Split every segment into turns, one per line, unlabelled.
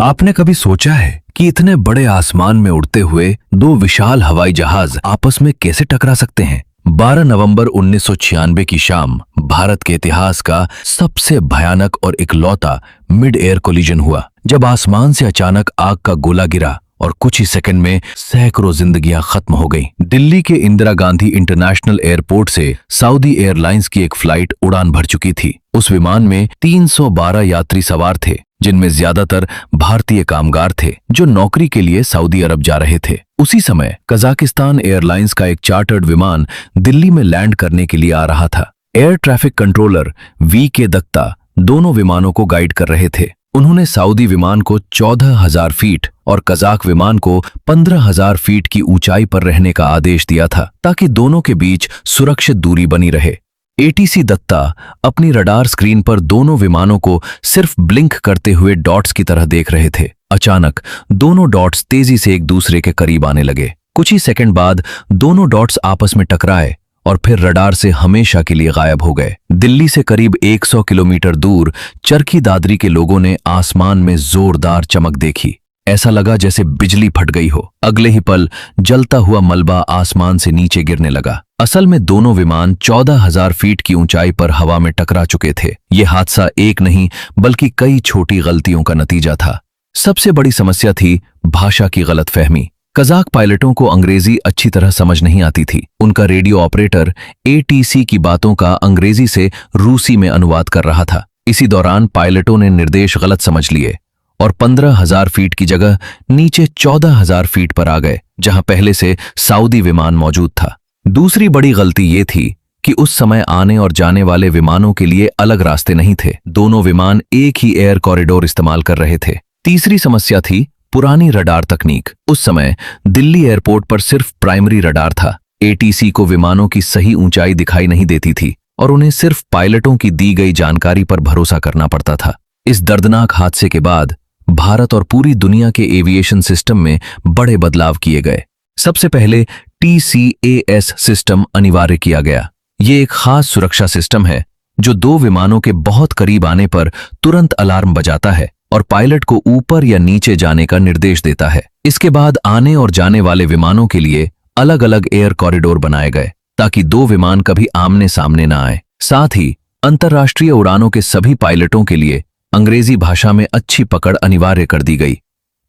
आपने कभी सोचा है कि इतने बड़े आसमान में उड़ते हुए दो विशाल हवाई जहाज आपस में कैसे टकरा सकते हैं? 12 नवंबर 1996 की शाम भारत के इतिहास का सबसे भयानक और इकलौता मिड एयर कोलिजन हुआ, जब आसमान से अचानक आग का गोला गिरा और कुछ ही सेकंड में सैकड़ों जिंदगियां खत्म हो गईं। दिल्ली के इंदिरा गांधी इंटरनेशनल एयरपोर्ट से सऊदी एयरलाइंस की एक फ्लाइट उड़ान भर चुकी थी। उस विमान में 312 यात्री सवार थे, जिनमें ज्यादातर भारतीय कामगार थे जो नौकरी के लिए सऊदी अरब जा रहे थे। उसी समय कजाकिस्तान एयरलाइंस का एक चार्टर्ड विमान दिल्ली में लैंड करने के लिए आ रहा था। Air traffic controller V K. Datta दोनों विमानों को गाइड कर रहे थे। उन्होंने सऊदी विमान को 14,000 फीट और कजाक विमान को 15,000 फीट की ऊंचाई पर रहने का आदेश दिया था, ताकि दोनों के बीच सुरक्षित दूरी बनी रहे। एटीसी दत्ता अपनी रडार स्क्रीन पर दोनों विमानों को सिर्फ ब्लिंक करते हुए डॉट्स की तरह देख रहे थे। अचानक दोनों डॉट्स तेजी से एक दूसरे के करीब आने लगे। कुछ ही सेकंड बाद दोनों डॉट्स आपस में टकराए और फिर रडार से हमेशा के लिए गायब हो गए। दिल्ली से करीब 100 किलोमीटर दूर चरखी दादरी के लोगों ने आसमान में जोरदार चमक देखी। ऐसा लगा जैसे बिजली फट गई हो। अगले ही पल जलता हुआ मलबा आसमान से नीचे गिरने लगा। असल में दोनों विमान 14,000 फीट की ऊंचाई पर हवा में टकरा चुके थे। यह हादसा एक नहीं बल्कि कई छोटी गलतियों का नतीजा था। सबसे बड़ी समस्या थी भाषा की गलतफहमी। कजाक पायलटों को अंग्रेजी अच्छी तरह समझ नहीं आती थी। उनका रेडियो ऑपरेटर एटीसी की बातों का अंग्रेजी से रूसी में अनुवाद कर रहा था। इसी दौरान पायलटों ने निर्देश गलत समझ लिए और 15,000 फीट की जगह नीचे 14,000 फीट पर आ गए, जहां पहले से सऊदी विमान मौजूद था। दूसरी बड़ी गलती ये थी कि उस समय आने और जाने वाले विमानों के लिए अलग रास्ते नहीं थे। दोनों विमान एक ही एयर कॉरिडोर इस्तेमाल कर रहे थे। तीसरी समस्या थी पुरानी रडार तकनीक। उस समय दिल्ली एयरपोर्ट पर सिर्फ प्राइमरी रडार था। एटीसी को विमानों की सही ऊंचाई दिखाई नहीं देती थी और उन्हें सिर्फ पायलटों की दी गई जानकारी पर भरोसा करना पड़ता था। इस दर्दनाक हादसे के बाद भारत और पूरी दुनिया के एविएशन सिस्टम में बड़े बदलाव किए गए। सबसे पहले TCAS सिस्टम अनिवार्य किया गया। ये एक खास सुरक्षा सिस्टम है जो दो विमानों के बहुत करीब आने पर तुरंत अलार्म बजाता है और पायलट को ऊपर या नीचे जाने का निर्देश देता है। इसके बाद आने और जाने वाले विमानों के लिए अलग अलग एयर कॉरिडोर बनाए गए, ताकि दो विमान कभी आमने सामने न आए। साथ ही अंतर्राष्ट्रीय उड़ानों के सभी पायलटों के लिए अंग्रेजी भाषा में अच्छी पकड़ अनिवार्य कर दी गई,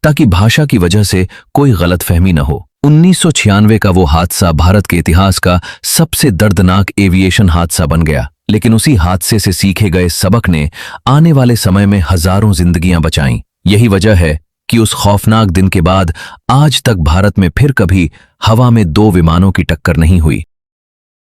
ताकि भाषा की वजह से कोई गलतफहमी न हो। 1996 का वो हादसा भारत के इतिहास का सबसे दर्दनाक एविएशन हादसा बन गया, लेकिन उसी हादसे से सीखे गए सबक ने आने वाले समय में हजारों जिंदगियां बचाईं। यही वजह है कि उस खौफनाक दिन के बाद आज तक भारत में फिर कभी हवा में दो विमानों की टक्कर नहीं हुई।